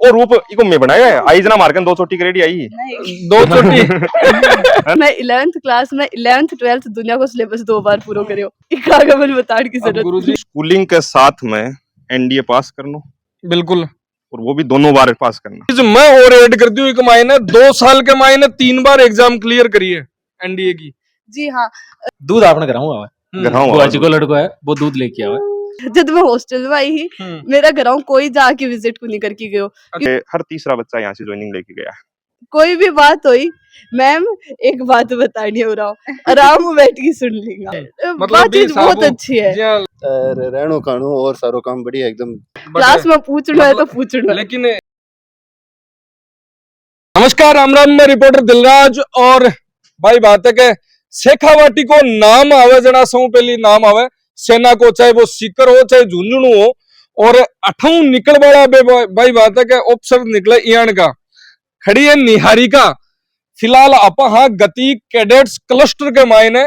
और रूप इको में बनाया है आई जना मारकन 2 चोटी करेडी आई नहीं 2 चोटी मैं 11th क्लास में 11th 12th दुनिया को सिलेबस 2 बार पूरा करियो इका आगे मन बताड़ की अब जरूरत गुरुजी स्कूलिंग के साथ में एनडीए पास करना बिल्कुल और वो भी दोनों बार पास करना। जो मैं और ऐड कर दूं एक मायने 2 साल के मायने 3 बार एग्जाम क्लियर करी है एनडीए की। जी हाँ दूध आपने कराऊं आवे गराऊं बुआ जी को लड़को है वो दूध लेके आवे जब मैं हॉस्टल में आई ही मेरा घरों कोई जाके विजिट को नहीं करके गयो हर तीसरा बच्चा यहाँ से ज्वाइनिंग लेके गया। कोई भी बात हुई मैम एक बात बतानी हो रहा हूँ आराम में बैठ के सुन लेगा बातचीत बहुत अच्छी है रहनो खानो और सारो काम बढ़िया एकदम। क्लास में पूछना है तो पूछना है। लेकिन नमस्कार राम राम मैं रिपोर्टर दिलराज और भाई बात है के शेखावाटी को नाम आवे जना सौ पहली नाम आवे सेना को चाहे वो सीकर हो चाहे झुंझुनू हो और अठाऊ निकल वाला भाई बात है के ऑप्शन निकले इयान का खड़ी है निहारिका। फिलहाल आप हाँ गति कैडेट्स क्लस्टर के मायने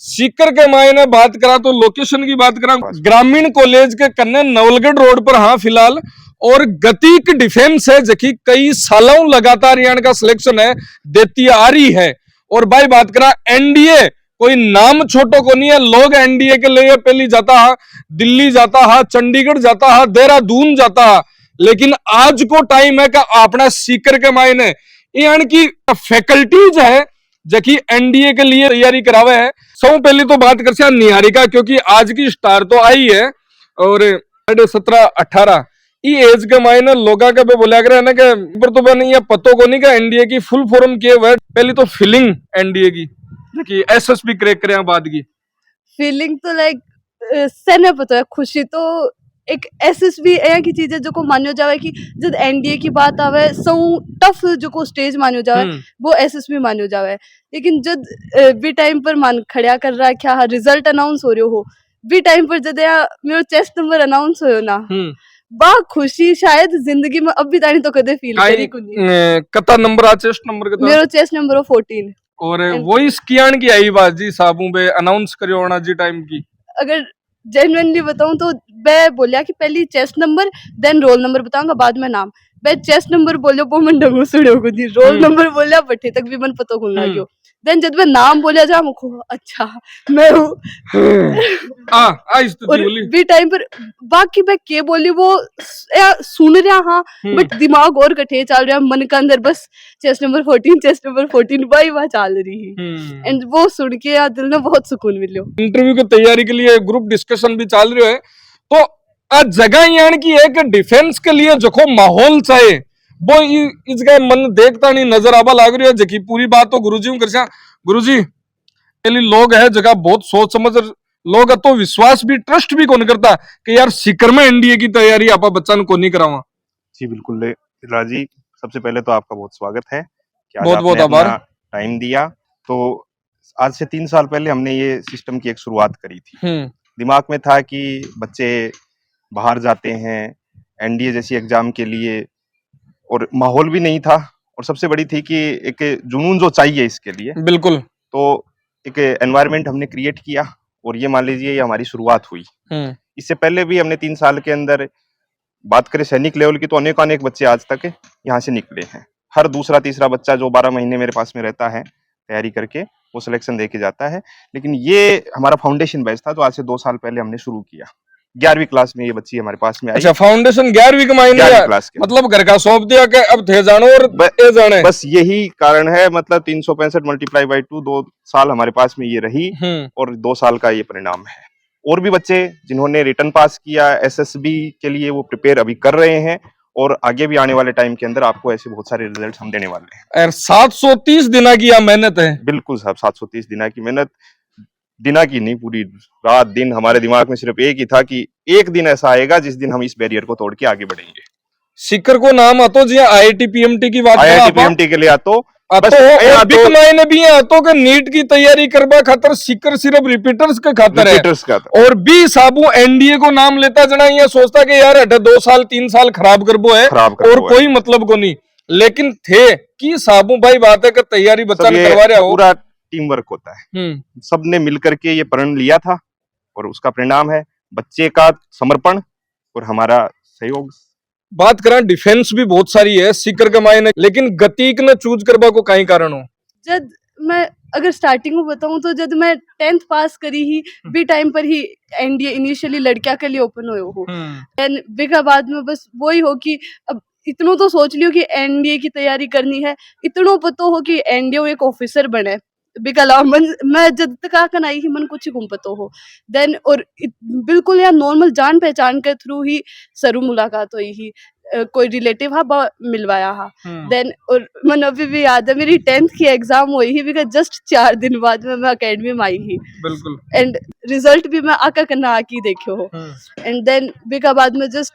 सीकर के मायने बात करा तो लोकेशन की बात करा ग्रामीण कॉलेज के कन्ने नवलगढ़ रोड पर हाँ फिलहाल और गति की डिफेंस है जबकि कई सालों लगातार यहाँ का सिलेक्शन है देती आ रही है। और भाई बात करा एनडीए कोई नाम छोटो को नहीं है लोग एनडीए के लिए पहली जाता है दिल्ली जाता है चंडीगढ़ जाता है देहरादून जाता है लेकिन आज को टाइम है कि अपना सीकर के मायने यानी की फैकल्टीज है जबकि एनडीए के लिए तैयारी करावे है। सब पहले तो बात कर निहारिका क्योंकि आज की स्टार तो आई है और 17-18 एज के मायने लोगा के बोला कर ना कि पर तो नहीं है पतो को नहीं का एनडीए की फुल फॉर्म किए हुए पहली तो फीलिंग एनडीए की कि एसएसबी क्रैक करे बाद की फीलिंग तो लाइक सहने पता है खुशी तो एक एसएसबी ऐ की चीज है जो को मान्यो जावे कि जब एनडीए की बात आवे सो टफ जो को स्टेज मान्यो जावे वो एसएसबी मान्यो जावे लेकिन जब भी टाइम पर मान खड़ा कर रहा क्या रिजल्ट अनाउंस हो रहे हो भी टाइम पर जब मेरा चेस्ट नंबर अनाउंस हो ना बा खुशी शायद जिंदगी में अब भी तानी तो कदे फील करी कुनी कता नंबर आ चेस्ट नंबर कता मेरो चेस्ट नंबर 14 और वही स्कियान की आई बात जी साबू पे अनाउंस करियो होना जी टाइम की अगर जेन्युइनली बताऊं तो मैं बोलिया कि पहली chest number then roll number बताऊंगा बाद में नाम मैं चेस्ट नंबर बोलियो वो मन डंगू सुड़ो को दी रोल नंबर बोलिया बट्ठे तक भी मन पता खुलना क्यों देन जब मैं नाम बोलिया जा मुखो अच्छा मैं हूँ और भी टाइम पर बाकी मैं के बोली वो सुन रहा हाँ बट दिमाग और कठे चल रहा मन के अंदर बस चेस्ट नंबर 14 भाई वहाँ चल रही है एंड वो सुन के यार दिल में बहुत सुकून मिलो। इंटरव्यू की तैयारी के लिए ग्रुप डिस्कशन भी चल रहे है तो आज जगह यानी कि एक डिफेंस के लिए जो माहौल चाहिए वो इसका मन देखता नहीं नजर आवा लाग रही है जबकि पूरी बात तो गुरुजी कर गुरुजी लोग है जगह बहुत सोच समझ लोग तो विश्वास भी ट्रस्ट भी कौन करता कि यार सीकर में एनडीए की तैयारी आप बच्चा को नहीं करावा। जी बिल्कुल राजी सबसे पहले तो आपका बहुत स्वागत है कि बहुत बहुत आभार टाइम दिया। तो आज से 3 साल पहले हमने ये सिस्टम की एक शुरुआत करी थी। दिमाग में था कि बच्चे बाहर जाते हैं एनडीए जैसी एग्जाम के लिए और माहौल भी नहीं था और सबसे बड़ी थी कि एक जुनून जो चाहिए इसके लिए बिल्कुल तो एक एनवायरनमेंट हमने क्रिएट किया और ये मान लीजिए ये हमारी शुरुआत हुई। इससे पहले भी हमने 3 साल के अंदर बात करें सैनिक लेवल की तो अनेक बच्चे आज तक यहाँ से निकले हैं। हर दूसरा तीसरा बच्चा जो 12 महीने मेरे पास में रहता है तैयारी करके वो सिलेक्शन दे के जाता है। लेकिन ये हमारा फाउंडेशन बैच था तो आज से 2 साल पहले हमने शुरू किया। 11वीं क्लास में ये बच्ची हमारे पास में आई। अच्छा फाउंडेशन 11वीं के मायने क्लास के मतलब घर का सौंप दिया कि अब थे जानो और ए जाने बस यही कारण है मतलब 365 मल्टीप्लाई बाई 2 2 साल हमारे पास में ये रही और 2 साल का ये परिणाम है। और भी बच्चे जिन्होंने रिटर्न पास किया एसएसबी के लिए वो प्रिपेयर अभी कर रहे हैं और आगे भी आने वाले टाइम के अंदर आपको ऐसे बहुत सारे रिजल्ट हम देने वाले हैं। 730 दिन की मेहनत है। बिल्कुल साहब 730 दिन की मेहनत दिना की नहीं पूरी रात दिन हमारे दिमाग में सिर्फ एक ही था कि एक दिन ऐसा आएगा जिस दिन हम इस बैरियर को तोड़ के आगे बढ़ेंगे। सीकर को नाम आतो जी आईआईटी पीएमटी की बात आईआईटी पीएमटी के लिए आतो मायने भी आतो के नीट की तैयारी करवा खातर सीकर सिर्फ रिपीटर्स के खातर है और भी साबू एनडीए को नाम लेता जना ये सोचता कि यार 2 साल 3 साल खराब करबो है और कोई मतलब को नहीं लेकिन थे कि साबू भाई बात है कि तैयारी बच्चा ने करवा रहा हो पूरा टीम वर्क होता है। सबने मिलकर के ये प्रण लिया था और उसका परिणाम है बच्चे का समर्पण और हमारा सहयोग बात करा डिफेंस भी बहुत सारी है सीकर के मायने, लेकिन गतिक ने चूज करबा को कई कारण हो? जब मैं अगर स्टार्टिंग में बताऊं तो जब मैं 10th पास करी ही भी टाइम पर ही एनडीए इनिशियली लड़कियां के लिए ओपन हुए हो, देन बिका बाद में बस वही हो कि अब इतनो तो सोच लियो कि एनडीए की तैयारी करनी है, इतनो पता हो कि एनडीए एक ऑफिसर बने बिकला मन मैं जब तक आकर आई ही मन कुछ गुम पतो हो देन और बिल्कुल यार नॉर्मल जान पहचान के थ्रू ही सरू मुलाकात हुई ही कोई रिलेटिव हा मिलवाया हा देन और मन अभी भी याद है मेरी 10th की एग्जाम हुई ही बिकॉज जस्ट 4 दिन बाद में मैं अकेडमी में आई ही बिल्कुल एंड रिजल्ट भी मैं आका करना आकी देखियो हो एंड देन बिका बाद में जस्ट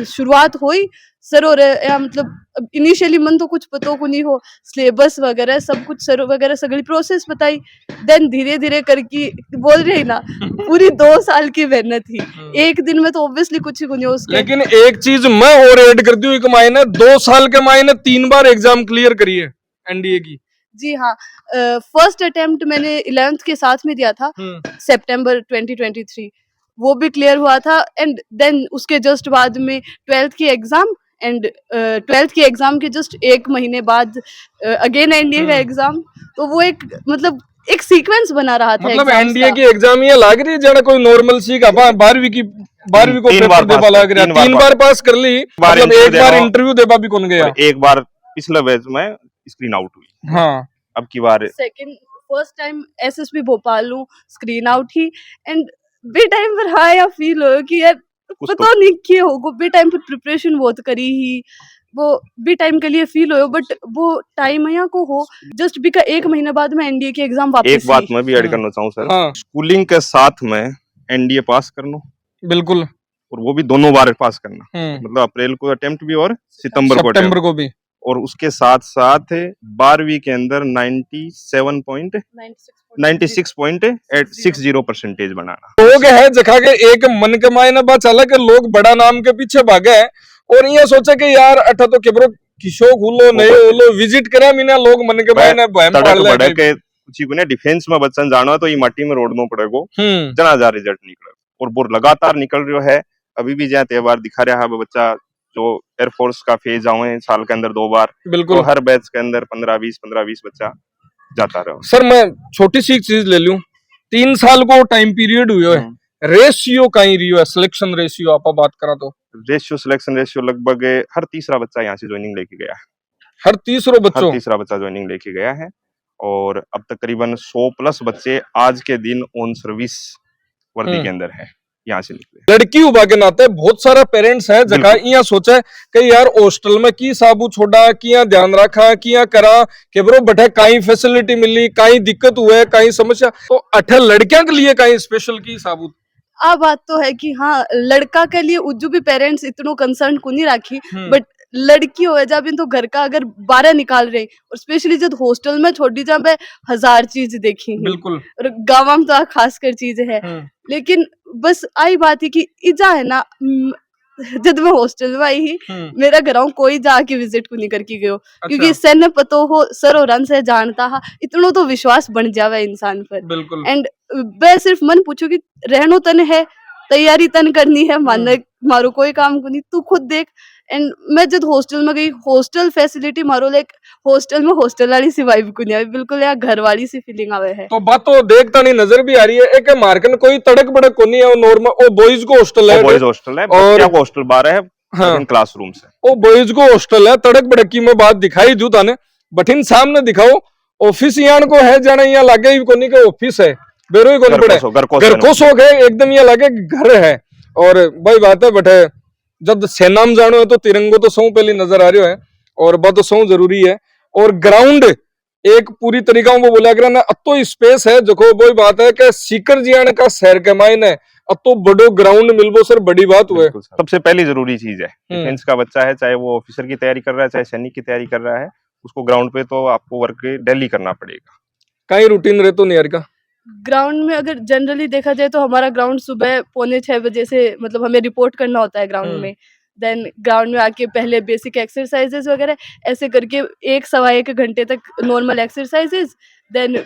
शुरुआत हुई सर और या मतलब इनिशियली मन तो कुछ पतो को नहीं हो सिलेबस वगैरह सब कुछ सर वगैरह सगली प्रोसेस बताई देन धीरे धीरे करके बोल रही ना पूरी 2 साल की मेहनत थी एक दिन में तो ऑब्वियसली कुछ ही नहीं हो उसके लेकिन एक चीज मैं और ऐड कर दी हूँ मायने 2 साल के मायने 3 बार एग्जाम क्लियर करी है एनडीए की। जी हाँ फर्स्ट अटेम्प्ट मैंने 11th के साथ में दिया था सितंबर 2023 वो भी क्लियर हुआ था एंड देन उसके जस्ट बाद में 12th की एग्जाम एंड 12th की एग्जाम के जस्ट 1 महीने बाद अगेन एनडीए का एग्जाम तो वो एक मतलब एक सीक्वेंस बना रहा था मतलब एनडीए की एग्जाम ये लाग रही है जरा कोई नॉर्मल सी का 12वीं को पेपर देबा लाग रहा 3 बार पास कर ली मतलब एक बार इंटरव्यू देबा भी कौन गया एक बार पिछले बैच में स्क्रीन आउट हुई। हाँ अब की बार second first time SSB Bhopal हूँ स्क्रीन आउट ही एंड बे टाइम पर हाँ या फील हो कि यार पता नहीं क्या होगा बे टाइम पर प्रिपरेशन बहुत करी ही वो बी टाइम के लिए फील हो बट वो टाइम यहाँ को हो जस्ट बी का 1 महीने बाद में एनडीए की एग्जाम वापस एक बात मैं भी ऐड करना चाहूँ सर स्कूलिंग के साथ में एनडीए पास करना बिल्कुल और वो भी दोनों बार पास करना मतलब अप्रैल को अटेम्प्ट भी और सितंबर को भी और उसके साथ साथ 12वीं के अंदर 96.60% बनाना लोग है जगह के एक मन के मायने बात चला के लोग बड़ा नाम के पीछे भागे और ये सोचे कि यार अठा तो केबरो किशो खुलो नहीं होलो विजिट करा मीना लोग मन के मायने बहम पाल ले के कुछ को ने डिफेंस में बच्चन जानो तो ये माटी में रोडनो पड़ेगो जना जा रिजल्ट निकले और वो लगातार निकल रहा है अभी भी जहाँ त्योहार दिखा रहा है बच्चा जो एयरफोर्स का फेज आवे साल के अंदर 2 बार बिल्कुल तो हर बैच के अंदर 15-20 बच्चा जाता रहा। सर मैं छोटी सी चीज ले लूं 3 साल को टाइम पीरियड हुआ है रेशियो कहीं रियो है सिलेक्शन रेशियो आप बात करा तो रेशियो सिलेक्शन रेशियो लगभग हर तीसरा बच्चा यहाँ से ज्वाइनिंग लेके गया है हर तीसरा बच्चा ज्वाइनिंग लेके गया है और अब तकरीबन 100+ बच्चे आज के दिन ऑन सर्विस वर्दी के अंदर है यहाँ से निकले। लड़की हुआ के नाते बहुत सारा पेरेंट्स है जगह यहाँ सोचा कि यार हॉस्टल में की साबू छोड़ा किया ध्यान रखा किया करा कि ब्रो बैठे कहीं फैसिलिटी मिली कहीं दिक्कत हुए कहीं समस्या तो 18 लड़कियों के लिए कहीं स्पेशल की साबू आ बात तो है कि हाँ लड़का के लिए उज्जू भी पेरेंट्स इतनो कंसर्न को नहीं राखी बट लड़की हो जब इन तो घर का अगर 12 निकाल रहे और स्पेशली जब हॉस्टल में छोड़ी जब 1000 चीज देखी बिल्कुल और गाँव में तो खास कर चीज है लेकिन बस आई बात है कि इजा है ना जब मैं हॉस्टल में आई ही मेरा घर कोई जाके विजिट को नहीं करके गयो क्योंकि इससे न पतो हो सर और रन से जानता हा इतनो तो विश्वास बन जावे इंसान पर एंड मैं सिर्फ मन पूछू कि रहनो तन है तैयारी तन करनी है मानने मारो कोई काम को नहीं तू खुद देख एंड मैं जब हॉस्टल में गई हॉस्टल फैसिलिटी मारो लाइक हॉस्टल में हॉस्टल वाली सी वाइब को नहीं आई बिल्कुल यार घर वाली सी फीलिंग आवे है तो बात तो देखता नहीं नजर भी आ रही है एक मार्कन कोई तड़क बड़क को नहीं है नॉर्मल ओ बॉयज को हॉस्टल है और हॉस्टल 12 है हाँ क्लासरूम से ओ बॉयज को हॉस्टल है तड़क बड़क की मैं बात दिखाई दू ताने बठिन सामने दिखाओ ऑफिस यान को है जाने यहाँ लागे ही कोनी का ऑफिस है बेरो ही कोनी पड़े घर को शौक है एकदम यहाँ लागे घर है और भाई बात है बटे जब सेना में जानो है तो तिरंगो तो सौ पहले नजर आ रहा है और बात तो सौ जरूरी है और ग्राउंड एक पूरी तरीका वो बोला कर ना अतो स्पेस है जो वही बात है कि सीकर जियाने का शहर के मायने अतो बड़ो ग्राउंड मिलबो सर बड़ी बात हुए सबसे पहली जरूरी चीज है डिफेंस का बच्चा है चाहे वो ऑफिसर की तैयारी कर रहा है चाहे सैनिक की तैयारी कर रहा है उसको ग्राउंड पे तो आपको वर्क डेली करना पड़ेगा कहीं रूटीन रहे तो नहीं यार का ग्राउंड में अगर जनरली देखा जाए तो हमारा ग्राउंड सुबह 5:45 बजे से मतलब हमें रिपोर्ट करना होता है ग्राउंड में देन ग्राउंड में आके पहले बेसिक एक्सरसाइजेस वगैरह ऐसे करके 1-1.25 घंटे तक नॉर्मल एक्सरसाइजेस देन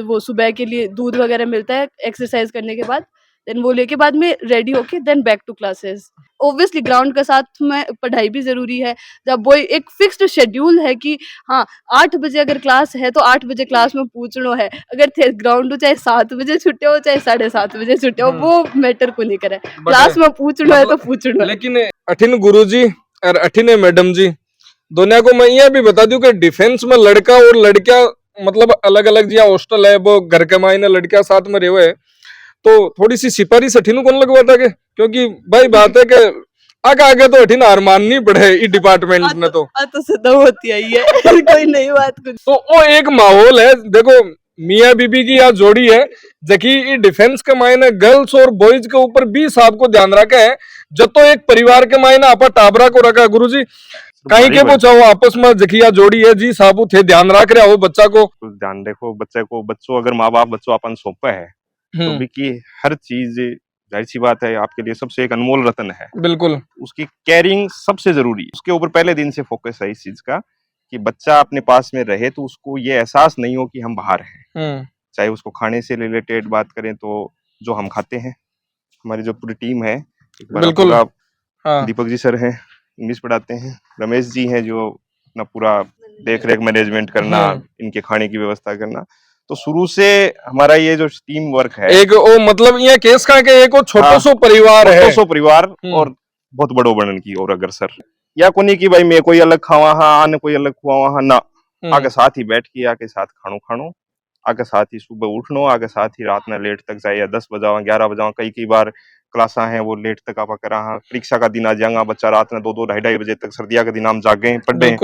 वो सुबह के लिए दूध वगैरह मिलता है एक्सरसाइज करने के बाद देन वो लेके बाद में रेडी होके then back to classes. Obviously ground के साथ में पढ़ाई भी जरूरी है। जब वो एक फिक्स्ड शेड्यूल है कि हाँ 8 बजे अगर क्लास है तो 8 बजे क्लास में पूछना है, अगर थे ग्राउंड चाहे 7 बजे छुट्टे हो चाहे 7:30 बजे छुट्टे हो, वो मैटर को नहीं करे, क्लास में पूछना है तो पूछना है। लेकिन अठिन गुरुजी और अठिन मैडम जी दोनों को मैं यह भी बता दूं कि डिफेंस में लड़का और लड़कियां मतलब अलग अलग जिया हॉस्टल है, वो घर के मायने लड़कियां साथ में रहे, तो थोड़ी सी सिपाही अठिन कौन लगवाता के, क्योंकि भाई बात है कि आगे आगे तो अठिन हार माननी पड़े इस डिपार्टमेंट में। तो सदा होती आई है कोई नई बात कुछ। तो वो एक माहौल है, देखो मियाँ बीबी की यहाँ जोड़ी है जबकि डिफेंस के मायने गर्ल्स और बॉयज के ऊपर भी साहब को ध्यान रखा है, जब तो एक परिवार के मायने आप टाबरा को रखा। गुरुजी कहीं के पूछो आपस में जखिया जोड़ी है जी साहब थे ध्यान रख रहा हो बच्चा को, ध्यान देखो बच्चे को, बच्चों अगर माँ बाप बच्चों अपन सौंपे है तो भी की हर चीज जाहिर सी बात है आपके लिए सबसे एक अनमोल रत्न है। बिल्कुल उसकी केयरिंग सबसे जरूरी है। उसके ऊपर पहले दिन से फोकस है इस चीज का कि बच्चा अपने पास में रहे तो उसको ये एहसास नहीं हो कि हम बाहर हैं। चाहे उसको खाने से रिलेटेड बात करें तो जो हम खाते हैं, हमारी जो पूरी टीम है, बिल्कुल दीपक जी सर हैं इंग्लिश पढ़ाते हैं, रमेश जी हैं जो अपना पूरा देख रेख मैनेजमेंट करना, इनके खाने की व्यवस्था करना, तो शुरू से हमारा ये जो टीम वर्क है एक ओ मतलब ये केस का के एक छोटो सो परिवार है, छोटो सो परिवार और बहुत बड़ो बनन की और अगर सर या कोनी की भाई मैं कोई अलग खावा हाँ न कोई अलग खुआवा हाँ ना, आगे साथ ही बैठ के आके साथ खानो आगे साथ ही सुबह उठनो, आगे साथ ही रात में लेट तक जाए, 10 बजावा 11 बजावा, कई बार क्लासा हैं वो लेट तक आप करा, परीक्षा का दिन आ जाएगा बच्चा रात में 2-2 ढाई बजे तक, सर्दिया के दिन हम जागे पढ़े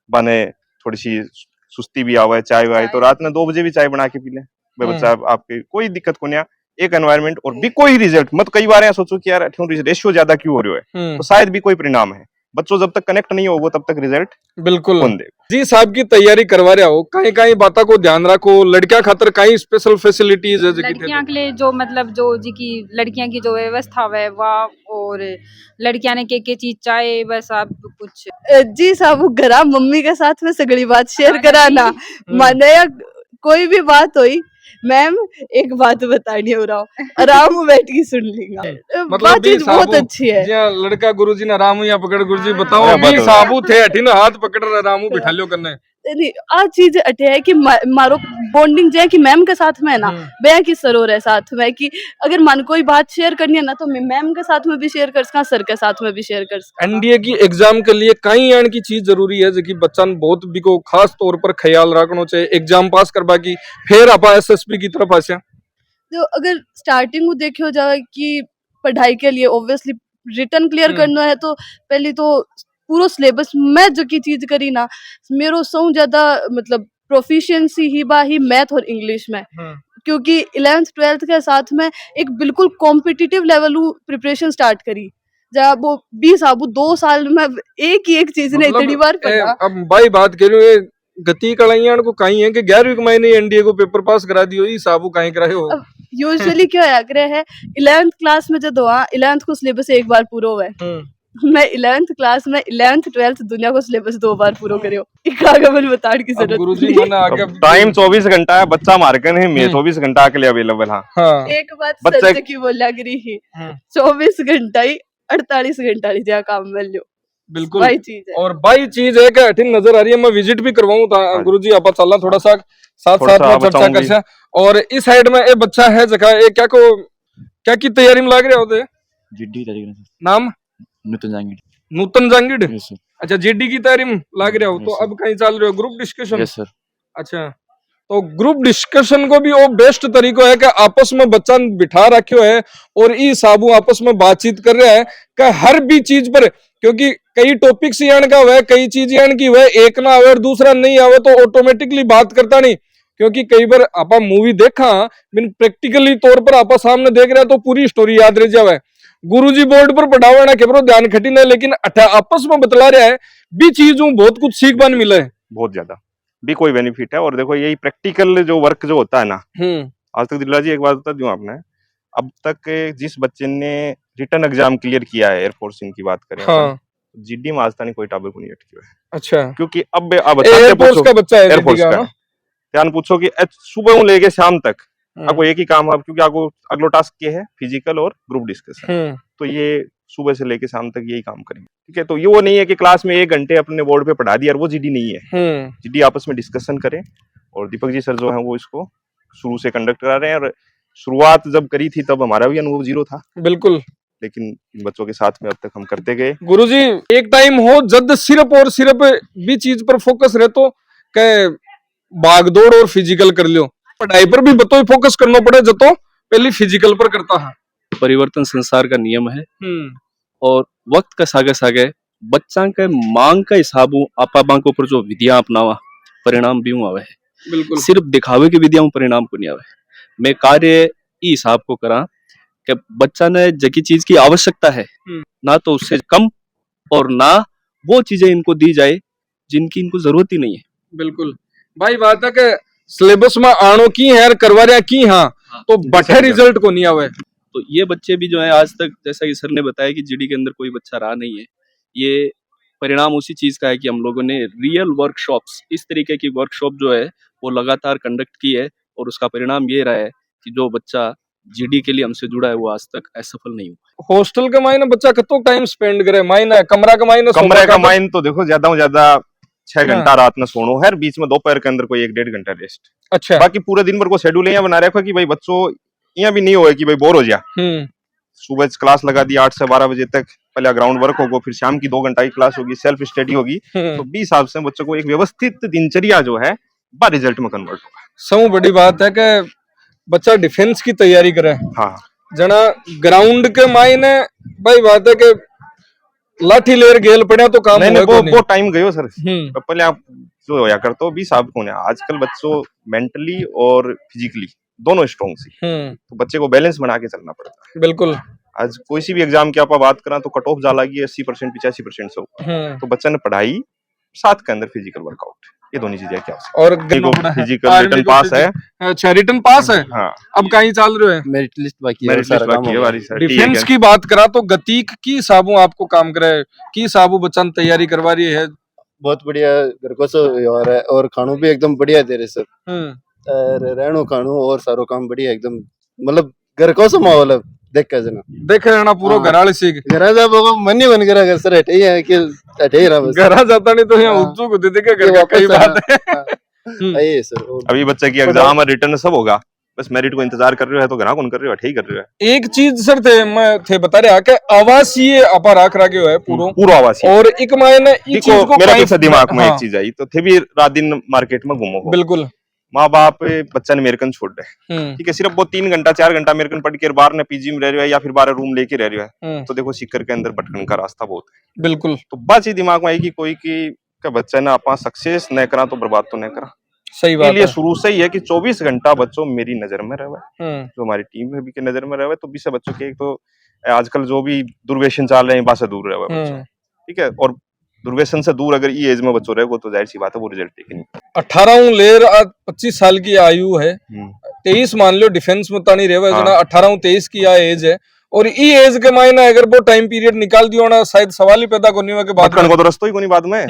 बने, थोड़ी सी सुस्ती भी आवे, चाय वाय तो रात में 2 बजे भी चाय बना के पी ले बच्चा, आपके कोई दिक्कत को नहीं, एक एनवायरनमेंट और भी कोई रिजल्ट मत कई बार यहाँ सोचो कि यार रेशियो ज्यादा क्यों हो रहा है, तो शायद भी कोई परिणाम है। बच्चों जब तक कनेक्ट नहीं होगा तब तक रिजल्ट बिल्कुल कौन दे। जी साहब की तैयारी करवा रहा हो, कहीं कहीं बातों को ध्यान रखो, लड़कियां खातर कहीं स्पेशल फैसिलिटीज है लड़कियां के लिए जो मतलब जो जी की लड़कियां की जो व्यवस्था है वह, और लड़कियां ने के चीज चाहे बस आप कुछ जी साहब घरा मम्मी के साथ में सगड़ी बात शेयर कराना, माने कोई भी बात हुई मैम एक बात बतानी हो रहा हूँ आराम में बैठ के सुन लेगा, मतलब चीज बहुत अच्छी है। लड़का गुरुजी ने रामू या पकड़ गुरुजी बताओ भी साबू थे अठिन हाथ पकड़ रामू बिठा लियो करने आ चीज अटे है कि मारो बॉन्डिंग जो है कि मैम के साथ में है ना बया की सरोर है साथ में, कि अगर मन कोई बात शेयर करनी है ना तो मैम के साथ में भी शेयर कर सका, सर के साथ में भी शेयर कर सका। एनडीए की एग्जाम के लिए कई आने की चीज जरूरी है जो कि बच्चा बहुत भी को खास तौर पर ख्याल रखना चाहिए एग्जाम पास करवा की, फिर आप एसएसपी की तरफ आसे। तो अगर स्टार्टिंग देखियो जाए कि पढ़ाई के लिए ऑब्वियसली रिटर्न क्लियर करना है तो पहले तो पूरा सिलेबस मैं जो की चीज करी ना मेरो सौ ज्यादा मतलब प्रोफिशिएंसी ही बाही मैथ और इंग्लिश में, क्योंकि 11th 12th के साथ में एक बिल्कुल कॉम्पिटिटिव लेवल प्रिपरेशन स्टार्ट करी जब वो 20 आबू 2 साल में एक ही एक चीज ने इतनी बार पढ़ा। अब भाई बात करियो गति कलाइयान को कहीं है कि 11वीं के महीने एनडीए को पेपर पास करा दियो, ई साबू कहीं कराए हो। यूजुअली क्या है 11th क्लास में जब 11th को सिलेबस एक बार पूरा हुआ है, मैं 11th क्लास में 11th 12th दुनिया को सिलेबस 2 बार पूरा करियो, इकागमन बताने की जरूरत गुरुजी मना आगे टाइम 24 घंटा है, बच्चा मार्कन है मैं 24 घंटा के लिए अवेलेबल हां। एक बात सच की बोला करी ही 24 घंटा ही 48 घंटा ही जा काम मिल लो, बिल्कुल वही चीज है। और वही चीज है कि अठिन नजर आ रही है, मैं विजिट भी करवाऊं था गुरुजी आप चलना थोड़ा सा साथ साथ में चर्चा कर सा। और इस साइड में ये बच्चा है जगह ये क्या की तैयारी में लग रहे होते नाम नूतन जांगिड़ अच्छा जीडी की तैयारी में लग रहे हो, तो अब कहीं चल रहे हो ग्रुप डिस्कशन? अच्छा तो ग्रुप डिस्कशन को भी वो बेस्ट तरीका है कि आपस में बच्चा बिठा रखे है और ई साबू आपस में बातचीत कर रहा है कि हर भी चीज पर, क्योंकि कई टॉपिक्स यान का हुआ कई चीज यान की हुआ एक ना आवे और दूसरा नहीं आवे तो ऑटोमेटिकली बात करता नहीं, क्योंकि कई बार आपा मूवी देखा बिन प्रैक्टिकली तौर पर आपा सामने देख रहे तो पूरी स्टोरी याद रह जावे। गुरुजी बोर्ड पर पढ़ावा ना केवरो ध्यान खटी ना, लेकिन आपस में बतला रहा है भी चीजों बहुत कुछ सीख बन मिला है, बहुत ज्यादा भी कोई बेनिफिट है। और देखो यही प्रैक्टिकल जो वर्क जो होता है ना, आज तक दिल्ला जी एक बात बता दूं आपने, अब तक जिस बच्चे ने रिटर्न एग्जाम क्लियर किया है एयरफोर्स की बात करें जीडी में आज तक कोई टाबर को नहीं अटकी हुआ है। अच्छा क्योंकि अब एयरफोर्स का बच्चा है, एयरफोर्स का ध्यान पूछो कि सुबह लेके शाम तक आपको एक ही काम है, क्योंकि आपको अगला टास्क ये है फिजिकल और ग्रुप डिस्कशन, तो ये सुबह से लेके शाम तक यही काम करेंगे। ठीक है, तो ये वो नहीं है कि क्लास में 1 घंटे अपने बोर्ड पे पढ़ा दिया, और वो जीडी नहीं है। जीडी आपस में डिस्कशन करें, और दीपक जी सर जो है वो इसको शुरू से कंडक्ट करा रहे हैं। और शुरुआत जब करी थी तब हमारा भी अनुभव 0 था, बिल्कुल, लेकिन इन बच्चों के साथ में अब तक हम करते गए। गुरुजी एक टाइम हो जब सिर्फ और सिर्फ भी चीज पर फोकस रहे तो के भागदौड़ और फिजिकल कर लियो, पढ़ाई पर भी बतो फोकस करना पड़े जो तो पहले फिजिकल पर करता है। परिवर्तन संसार का नियम है, और वक्त का सागे सागे बच्चा के मांग का हिसाबों आपा बांक ऊपर जो विधियां अपनावा परिणाम भी आवे है। बिल्कुल, सिर्फ दिखावे की विधियां परिणाम को नहीं आवे। मैं कार्य ई हिसाब को करा कि बच्चा ने जकी चीज की आवश्यकता है ना तो उससे कम, और ना वो चीजें इनको दी जाए जिनकी इनको जरूरत ही नहीं है। बिल्कुल भाई, बात है कि सिलेबस में आनो की है करवा रहा की, हाँ तो बठे रिजल्ट को नहीं आवे। तो ये बच्चे भी जो है आज तक, जैसा कि सर ने बताया कि जीडी के अंदर कोई बच्चा रहा नहीं है, ये परिणाम उसी चीज का है कि हम लोगों ने रियल वर्कशॉप्स, इस तरीके की वर्कशॉप जो है वो लगातार कंडक्ट की है, और उसका परिणाम ये रहा है कि जो बच्चा जीडी के लिए हमसे जुड़ा है वो आज तक असफल नहीं हुआ। हॉस्टल के मायने बच्चा कतो टाइम स्पेंड करे, मायने कमरा का मायने कमरे का माइन तो देखो ज्यादा से ज्यादा 6 घंटा रात में सोनो है, बीच में दोपहर के अंदर कोई 1-1.5 घंटा रेस्ट। अच्छा, बाकी पूरे दिन भर को शेड्यूल यहाँ बना रखा कि भाई बच्चों यहाँ भी नहीं होए कि भाई बोर हो जा। सुबह क्लास लगा दी 8 से 12 बजे तक, पहले ग्राउंड वर्क होगा, फिर शाम की 2 घंटा की क्लास होगी, सेल्फ स्टडी होगी। तो 20 हिसाब से बच्चों को एक व्यवस्थित दिनचर्या जो है बा रिजल्ट में कन्वर्ट होगा। सब बड़ी बात है कि बच्चा डिफेंस की तैयारी करे। हाँ, जना ग्राउंड के मायने भाई बात है कि लाठी लेर गेल पड़े तो काम नहीं, वो टाइम गयो सर। पहले आप जो होया करते हो 20 आप कौन है, आजकल बच्चों मेंटली और फिजिकली दोनों स्ट्रॉन्ग सी, तो बच्चे को बैलेंस बना के चलना पड़ता है। बिल्कुल, आज कोई सी भी एग्जाम की आप बात करा तो कट ऑफ जाला की 80% 85% से ऊपर, तो बच्चा ने पढ़ाई साथ के अंदर फिजिकल वर्कआउट, ये दोनों चीजें क्या और फिजिकल रिटर्न पास है। अच्छा, रिटर्न पास है। हाँ, अब कहीं चल रहे हैं, मेरिट लिस्ट बाकी है, मेरिट लिस्ट बाकी है वाली सर। डिफेंस की बात करा तो गतिक की हिसाबों आपको काम करे की हिसाबों बच्चा ने तैयारी करवा रही है। बहुत बढ़िया घर को सो व्यवहार है, और खानों भी एकदम बढ़िया दे रहे सर। रहनो खानो और सारो काम बढ़िया एकदम, मतलब घर को सो माहौल है देख के जना देख रहना पूरा घर वाले सीख घर जा बाबा मन ही बन करा घर सर हटे ही है कि हटे ही रहा बस घर जाता नहीं तो यहाँ उत्सुक होते थे कि घर का कई बात है। आइए सर, अभी बच्चे की एग्जाम और रिटर्न सब होगा, बस मेरिट को इंतजार कर रहे हो, तो घना कौन कर रहे हो, ठीक कर रहे हो। एक चीज सर थे मैं थे बता रहा कि आवासीय आपा राख रखे है पूरा आवासीय, और एक मायने ई चीज को मेरे तो दिमाग में एक चीज आई, तो थे भी रात दिन मार्केट में घूमो, बिल्कुल माँ बाप बच्चा ने अमेरिकन छोड़ रहे हैं, ठीक है, सिर्फ वो 3 घंटा 4 घंटा अमेरिकन पढ़ के बाहर ने पीजी में रह रहे हो या फिर 12 रूम लेके रह रहे हो, तो देखो सीकर के अंदर भटकन का रास्ता बहुत है। बिल्कुल, तो बात ही दिमाग में आई कि कोई की बच्चा ने आप सक्सेस न करा तो बर्बाद तो न करा। सही बात है, शुरू से ही है कि 24 घंटा बच्चों मेरी नजर में रहे, जो हमारी टीम है भी के नजर में रहे, तो 20 बच्चों के, एक तो आजकल जो भी दुर्व्यसन चल रहे हैं बात से दूर रहे बच्चों, ठीक है, और दुर्व्यसन से दूर अगर ये एज में बच्चों रहे तो जाहिर सी बात है वो रिजल्ट टेक नहीं। 18 लेर 25 साल की आयु है, 23 मान लो डिफेंस में तानी रहे, 18-23 की एज है, और ई एज के मायने अगर वो टाइम पीरियड निकाल दियो ना शायद सवाल ही पैदा करने के बाद को तो रस्तो ही कोनी बाद में,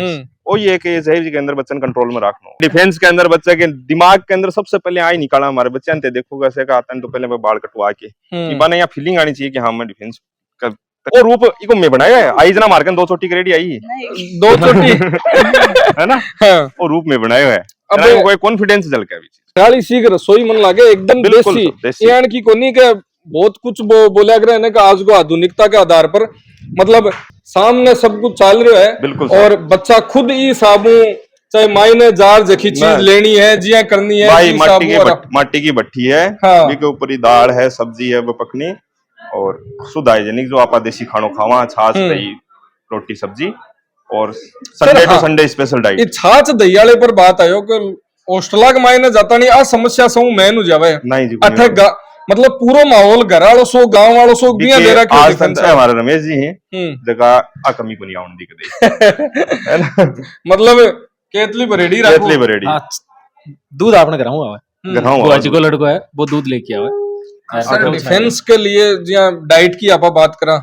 वो ये एक एज है जिसके अंदर बच्चन कंट्रोल में रखना। डिफेंस के अंदर बच्चे के दिमाग के अंदर सबसे पहले आई निकाला हमारे बच्चे ने, देखो कैसे का आता है, तो पहले मैं बाल कटवा के कि बने यहाँ फीलिंग आनी चाहिए कि हाँ मैं डिफेंस कर, और रूप इको में बनाया है, आई जना मार्कन 2 चोटी करेडी आई 2 चोटी है ना, और रूप में बनाया है, अब कोई कॉन्फिडेंस जल के गाली सीख रसोई मन लागे एकदम देसी यानी की कोनी के बहुत कुछ बोला करे का आज को आधुनिकता के आधार पर, मतलब सामने सब कुछ चल रहा है, और बच्चा खुद ही साबू चाहे मायने जार जखी चीज लेनी है जिया करनी है, भाई माटी की भट्टी है, के ऊपर ही दाल है, सब्जी है वो पकनी, और शुद्ध हाइजेनिक जो आप देसी खानो खावा, छाछ दही रोटी सब्जी, और Sunday to Sunday special diet. छाछ दही वाले पर बात आयो कि हॉस्टला के मायने जाता नहीं आ समस्या समूह मैं नु जावे नहीं जी, मतलब पूरा माहौल घर वालों सो गांव वालों सो बिया दे रहा आज तक हमारे रमेश जी हैं जगह आ कमी को नहीं आउन दी कदे है ना, मतलब केतली बरेडी रखो, केतली बरेडी दूध आपने गराऊं आवे, वो आज को लड़को है वो दूध लेके आवे। सर डिफेंस के लिए जिया डाइट की आपा बात करा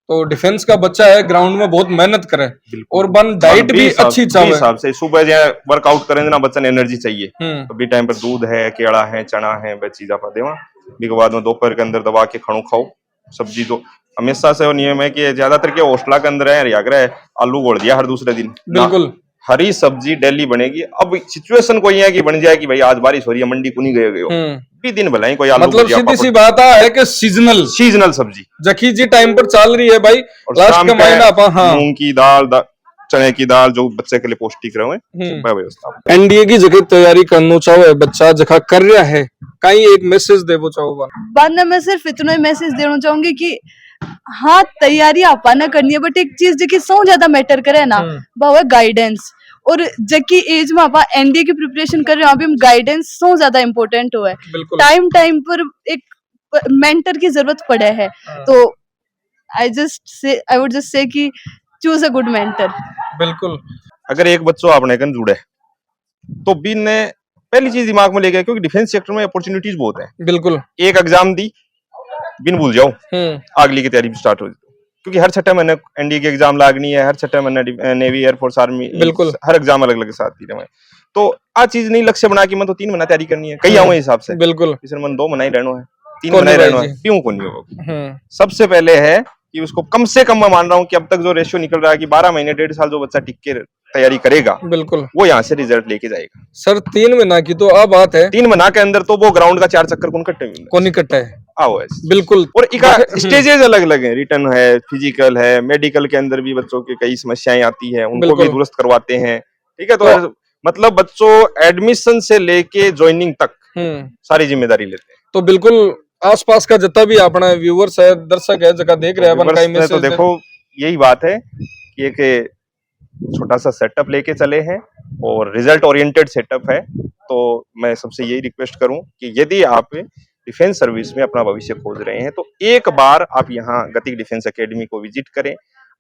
तो डिफेंस का बच्चा है, ग्राउंड में बहुत मेहनत करे और बन डाइट भी अच्छी चाहे हिसाब से सुबह जो वर्कआउट करेंगे ना बच्चा ने एनर्जी चाहिए तो बी टाइम पर दूध है, केला है, चना है, वह चीज आप देवा बी के बाद में दोपहर के अंदर दबा के खाणो खाओ। सब्जी तो हमेशा से वो नियम है कि ज्यादातर के हौसला के अंदर है याग्रह आलू गोल दिया हर दूसरे दिन, बिल्कुल हरी सब्जी डेली बनेगी। अब सिचुएशन कोई है कि बन जाए कि भाई आज बारिश हो रही है मंडी को नहीं गए भी दिन भला ही कोई आलू मतलब सीधी सी बात है कि सीजनल सब्जी जखी जी टाइम पर चल रही है भाई। लास्ट का महीना आप मूंग की दाल चने की दाल जो बच्चे के लिए पौष्टिक रहे व्यवस्था। एनडीए की जगह तैयारी करना चाहो बच्चा जखा कर रहा है कहीं एक मैसेज देवो चाहो बाद में मैं सिर्फ इतना ही मैसेज देना चाहूंगी कि हाँ तैयारी आपा ना करनी है बट एक चीज जो सौ ज्यादा मैटर करे ना वो है गाइडेंस। और जबकि एज में आप एनडीए की प्रिपरेशन कर रहे हो अभी गाइडेंस सौ ज्यादा इम्पोर्टेंट हुआ है। टाइम पर एक मेंटर की जरूरत पड़े है तो आई वुड जस्ट से कि चूज अ गुड मेंटर। बिल्कुल अगर एक बच्चों आपने कन जुड़े तो बिन ने पहली चीज दिमाग में ले गया क्योंकि डिफेंस सेक्टर में अपॉर्चुनिटीज बहुत है। बिल्कुल एक एग्जाम दी बिन भूल जाओ अगली की तैयारी भी स्टार्ट हो जाती क्योंकि हर छठे महीने एनडीए की एग्जाम लागनी है, हर छठे महीने नेवी एयरफोर्स आर्मी बिल्कुल हर एग्जाम अलग अलग साथ ही रहे तो आ चीज नहीं लक्ष्य बना कि मैं तो 3 महीना तैयारी करनी है कहीं आओ हिसाब से बिल्कुल किसी मन 2 महीना ही रहना है 3 महीना ही रहना है क्यों को नहीं होगा। सबसे पहले है कि उसको कम से कम मैं मान रहा हूँ कि अब तक जो रेशियो निकल रहा है कि 12 महीने 1.5 साल जो बच्चा टिक के तैयारी करेगा बिल्कुल वो यहाँ से रिजल्ट लेके जाएगा। सर 3 महीना की तो अब बात है 3 महीना के अंदर तो वो ग्राउंड का 4 चक्कर कौन कट्टे है आओ बिल्कुल। और स्टेजेस अलग अलग है, रिटर्न है, फिजिकल है, मेडिकल के अंदर भी बच्चों की कई समस्याएं आती है उनको भी दुरुस्त करवाते हैं। ठीक है तो मतलब बच्चों एडमिशन से लेके ज्वाइनिंग तक सारी जिम्मेदारी लेते हैं। तो बिल्कुल आसपास का जितना भी अपना व्यूअर्स है दर्शक है जगह देख रहे हैं तो देखो यही बात है कि एक छोटा सा सेटअप लेके चले हैं और रिजल्ट ओरिएंटेड सेटअप है। तो मैं सबसे यही रिक्वेस्ट करूं कि यदि आप डिफेंस सर्विस में अपना भविष्य खोज रहे हैं तो एक बार आप यहाँ गतिक डिफेंस एकेडमी को विजिट करें,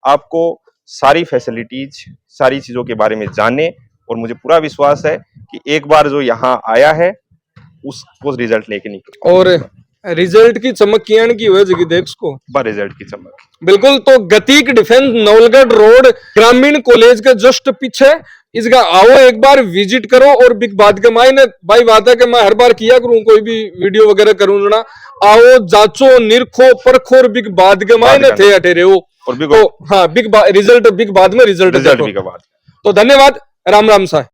आपको सारी फैसिलिटीज सारी चीजों के बारे में जाने और मुझे पूरा विश्वास है कि एक बार जो यहाँ आया है उसको रिजल्ट लेके निकले। और रिजल्ट की चमक की हुए जगह देख उसको रिजल्ट की चमक बिल्कुल। तो गतिक डिफेंस नवलगढ़ रोड ग्रामीण कॉलेज के जस्ट पीछे इसका आओ एक बार विजिट करो। और बिग बात के मायने भाई बात है कि मैं हर बार किया करूं कोई भी वीडियो वगैरह करूं ना आओ जांचो निरखो परखो और बिग बात के मायने थे अठेरे हो और तो हाँ रिजल्ट बिग बाद में रिजल्ट। तो धन्यवाद, राम राम साहब।